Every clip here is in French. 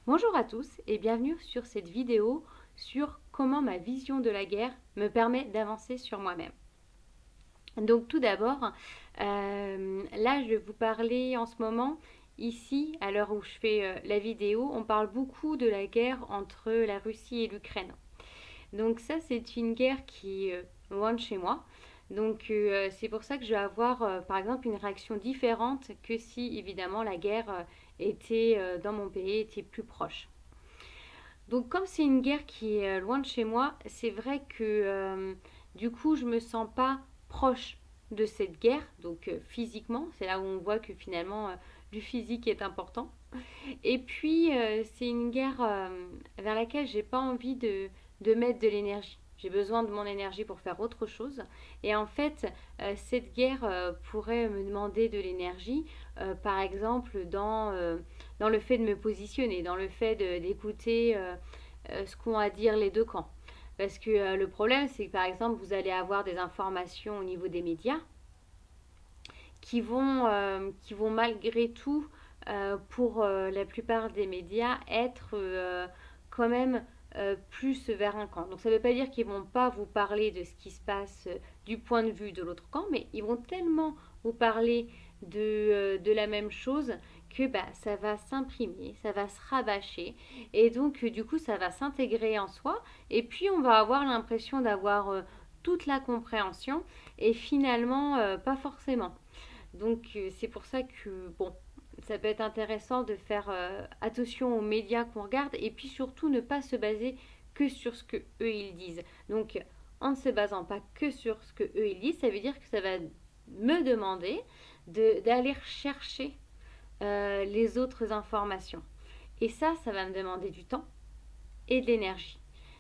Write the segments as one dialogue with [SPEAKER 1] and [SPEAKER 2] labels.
[SPEAKER 1] Bonjour à tous et bienvenue sur cette vidéo sur comment ma vision de la guerre me permet d'avancer sur moi-même. Donc tout d'abord, là je vais vous parler en ce moment, ici, à l'heure où je fais la vidéo, on parle beaucoup de la guerre entre la Russie et l'Ukraine. Donc ça c'est une guerre qui est loin de chez moi. Donc c'est pour ça que je vais avoir par exemple une réaction différente que si évidemment la guerre était dans mon pays, était plus proche. Donc comme c'est une guerre qui est loin de chez moi, c'est vrai que du coup je me sens pas proche de cette guerre, donc physiquement, c'est là où on voit que finalement du physique est important. Et puis c'est une guerre vers laquelle j'ai pas envie de mettre de l'énergie. J'ai besoin de mon énergie pour faire autre chose. Et en fait, cette guerre pourrait me demander de l'énergie, par exemple, dans le fait de me positionner, dans le fait d'écouter ce qu'ont à dire les deux camps. Parce que le problème, c'est que par exemple, vous allez avoir des informations au niveau des médias qui vont malgré tout, pour la plupart des médias, être quand même plus vers un camp. Donc ça ne veut pas dire qu'ils ne vont pas vous parler de ce qui se passe du point de vue de l'autre camp, mais ils vont tellement vous parler de la même chose que bah, ça va s'imprimer, ça va se rabâcher et donc du coup ça va s'intégrer en soi et puis on va avoir l'impression d'avoir toute la compréhension et finalement pas forcément. Donc c'est pour ça que bon, ça peut être intéressant de faire attention aux médias qu'on regarde et puis surtout ne pas se baser que sur ce que eux ils disent. Donc en ne se basant pas que sur ce que eux ils disent, ça veut dire que ça va me demander d'aller chercher les autres informations. Et ça va me demander du temps et de l'énergie.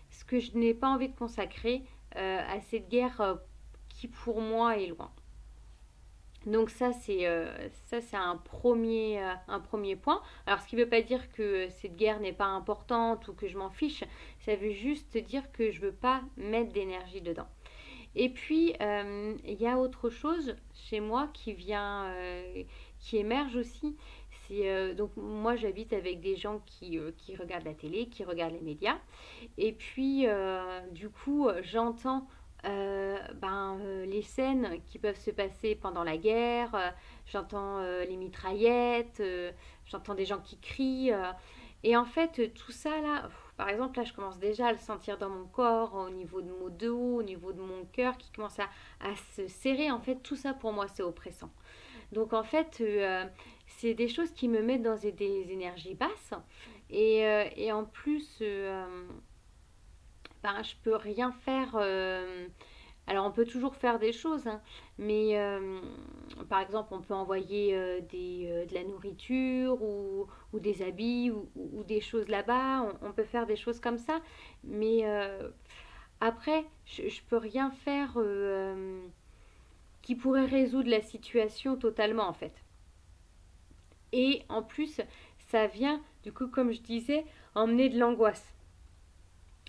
[SPEAKER 1] Ce que je n'ai pas envie de consacrer à cette guerre qui pour moi est loin. Donc ça c'est un premier point. Alors ce qui ne veut pas dire que cette guerre n'est pas importante ou que je m'en fiche, ça veut juste dire que je ne veux pas mettre d'énergie dedans. Et puis il y a autre chose chez moi qui émerge aussi. Donc moi j'habite avec des gens qui regardent la télé, qui regardent les médias. Et puis du coup j'entends les scènes qui peuvent se passer pendant la guerre, j'entends les mitraillettes, j'entends des gens qui crient. Et en fait, tout ça là, par exemple, là, je commence déjà à le sentir dans mon corps, au niveau de mon dos, au niveau de mon cœur, qui commence à se serrer. En fait, tout ça pour moi, c'est oppressant. Donc en fait, c'est des choses qui me mettent dans des énergies basses. Et en plus, je peux rien faire. Alors, on peut toujours faire des choses, hein, mais par exemple, on peut envoyer de la nourriture ou des habits ou des choses là-bas. On peut faire des choses comme ça, mais après, je peux rien faire qui pourrait résoudre la situation totalement, en fait. Et en plus, ça vient, du coup, comme je disais, emmener de l'angoisse.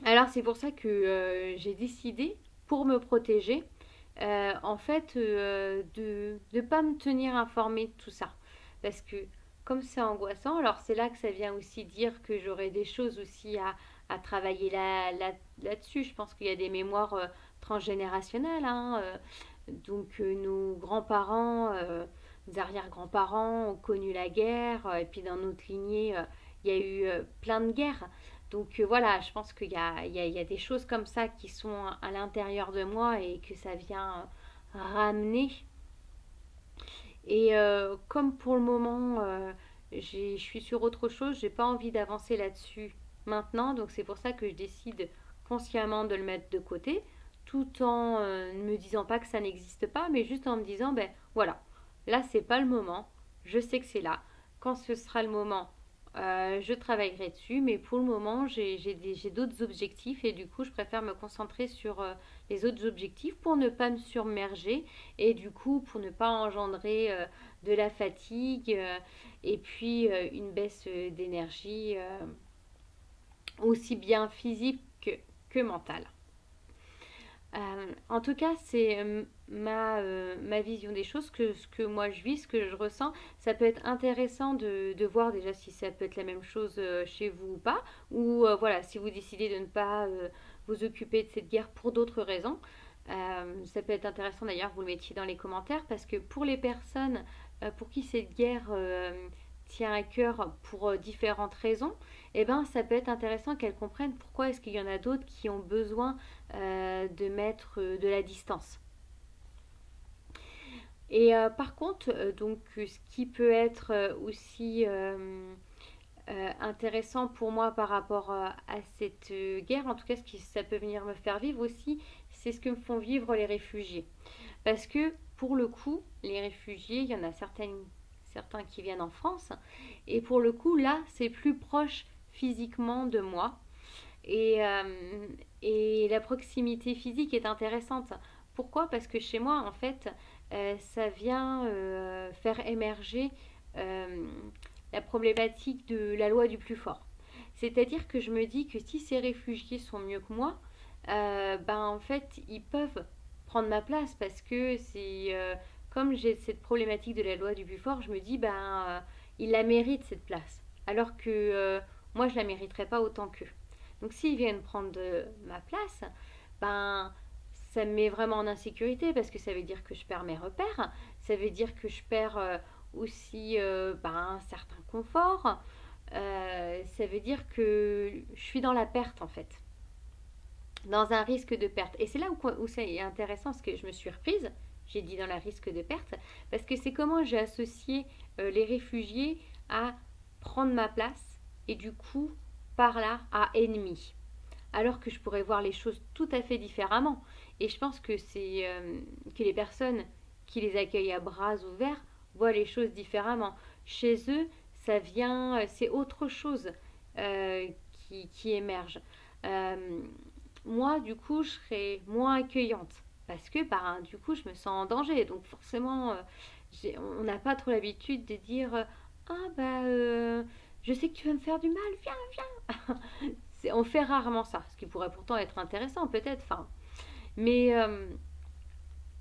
[SPEAKER 1] Alors c'est pour ça que j'ai décidé, pour me protéger, en fait, de ne pas me tenir informée de tout ça. Parce que comme c'est angoissant, alors c'est là que ça vient aussi dire que j'aurai des choses aussi à travailler là-dessus. Je pense qu'il y a des mémoires transgénérationnelles, hein, donc nos grands-parents, nos arrière-grands-parents ont connu la guerre, et puis dans notre lignée, il y a eu plein de guerres. Donc voilà, je pense qu'il y a des choses comme ça qui sont à l'intérieur de moi et que ça vient ramener. Et comme pour le moment, je suis sur autre chose, j'ai pas envie d'avancer là-dessus maintenant, donc c'est pour ça que je décide consciemment de le mettre de côté, tout en ne me disant pas que ça n'existe pas, mais juste en me disant, ben voilà, là c'est pas le moment, je sais que c'est là. Quand ce sera le moment, je travaillerai dessus, mais pour le moment, j'ai d'autres objectifs et du coup, je préfère me concentrer sur les autres objectifs pour ne pas me submerger et du coup, pour ne pas engendrer de la fatigue et puis une baisse d'énergie aussi bien physique que mentale. En tout cas, c'est ma vision des choses, ce que moi je vis, ce que je ressens. Ça peut être intéressant de voir déjà si ça peut être la même chose chez vous ou pas, ou voilà, si vous décidez de ne pas vous occuper de cette guerre pour d'autres raisons. Ça peut être intéressant d'ailleurs que vous le mettiez dans les commentaires parce que pour les personnes pour qui cette guerre tient à cœur pour différentes raisons, eh ben, ça peut être intéressant qu'elles comprennent pourquoi est-ce qu'il y en a d'autres qui ont besoin de mettre de la distance. Et par contre, donc, ce qui peut être aussi intéressant pour moi par rapport à cette guerre, en tout cas, ça peut venir me faire vivre aussi, c'est ce que me font vivre les réfugiés. Parce que pour le coup, les réfugiés, il y en a certains qui viennent en France, et pour le coup, là, c'est plus proche physiquement de moi. Et la proximité physique est intéressante. Pourquoi? Parce que chez moi, en fait, ça vient faire émerger euh, la problématique de la loi du plus fort. C'est-à-dire que je me dis que si ces réfugiés sont mieux que moi, ben en fait, ils peuvent prendre ma place parce que c'est comme j'ai cette problématique de la loi du plus fort, je me dis ben ils la méritent cette place, alors que moi je la mériterais pas autant qu'eux. Donc s'ils viennent prendre ma place, ben ça me met vraiment en insécurité parce que ça veut dire que je perds mes repères, ça veut dire que je perds aussi ben, un certain confort, ça veut dire que je suis dans la perte en fait, dans un risque de perte. Et c'est là où c'est intéressant, ce que je me suis reprise, j'ai dit dans la risque de perte, parce que c'est comment j'ai associé les réfugiés à prendre ma place et du coup par là à ennemi. Alors que je pourrais voir les choses tout à fait différemment. Et je pense que c'est que les personnes qui les accueillent à bras ouverts voient les choses différemment. Chez eux, ça vient, c'est autre chose qui émerge. Euh, Moi, du coup, je serais moins accueillante parce que, bah, du coup, je me sens en danger. Donc, forcément, on n'a pas trop l'habitude de dire ah, bah, je sais que tu vas me faire du mal, viens, viens. On fait rarement ça, ce qui pourrait pourtant être intéressant, peut-être. Enfin, mais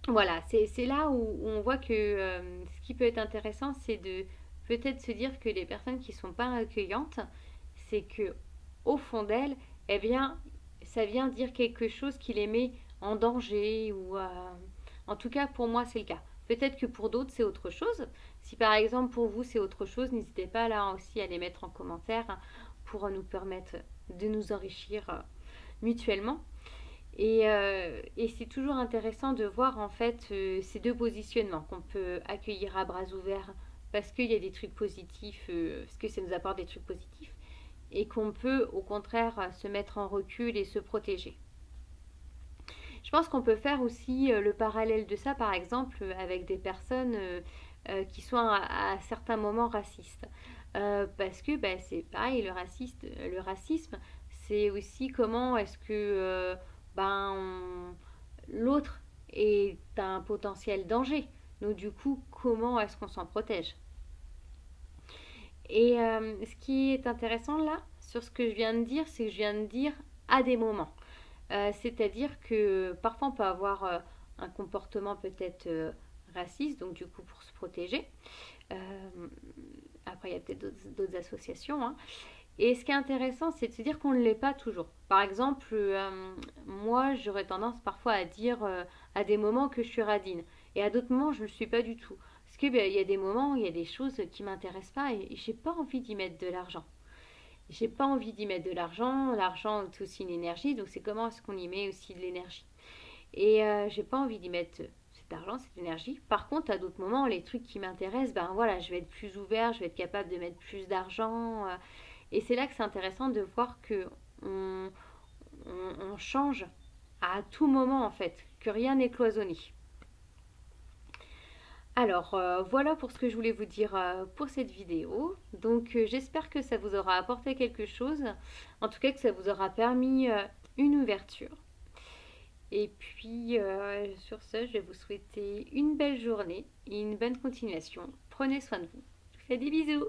[SPEAKER 1] voilà, c'est là où on voit que ce qui peut être intéressant, c'est de peut-être se dire que les personnes qui sont pas accueillantes, c'est que au fond d'elles, eh bien, ça vient dire quelque chose qui les met en danger ou en tout cas pour moi c'est le cas. Peut-être que pour d'autres c'est autre chose. Si par exemple pour vous c'est autre chose, n'hésitez pas là aussi à les mettre en commentaire pour nous permettre de nous enrichir mutuellement. Et c'est toujours intéressant de voir en fait ces deux positionnements qu'on peut accueillir à bras ouverts parce qu'il y a des trucs positifs, parce que ça nous apporte des trucs positifs, et qu'on peut au contraire se mettre en recul et se protéger. Je pense qu'on peut faire aussi le parallèle de ça par exemple avec des personnes qui sont à certains moments racistes. Parce que bah, c'est pareil, le racisme, c'est aussi comment est-ce que ben, l'autre est un potentiel danger. Donc du coup, comment est-ce qu'on s'en protège? Et ce qui est intéressant là, sur ce que je viens de dire, c'est que je viens de dire à des moments. C'est-à-dire que parfois on peut avoir un comportement peut-être raciste, donc du coup pour se protéger. Euh, Après, il y a peut-être d'autres associations, hein. Et ce qui est intéressant, c'est de se dire qu'on ne l'est pas toujours. Par exemple, moi, j'aurais tendance parfois à dire à des moments que je suis radine. Et à d'autres moments, je ne le suis pas du tout. Parce qu'il y a des moments, il y a des choses qui ne m'intéressent pas et j'ai pas envie d'y mettre de l'argent. J'ai pas envie d'y mettre de l'argent. L'argent, c'est aussi une énergie. Donc, c'est comment est-ce qu'on y met aussi de l'énergie. Et j'ai pas envie d'y mettre cet argent, cette énergie. Par contre, à d'autres moments, les trucs qui m'intéressent, ben voilà, je vais être plus ouvert, je vais être capable de mettre plus d'argent. Et c'est là que c'est intéressant de voir que on change à tout moment en fait, que rien n'est cloisonné. Alors voilà pour ce que je voulais vous dire pour cette vidéo. Donc j'espère que ça vous aura apporté quelque chose, en tout cas que ça vous aura permis une ouverture. Et puis sur ce, je vais vous souhaiter une belle journée et une bonne continuation. Prenez soin de vous. Je vous fais des bisous.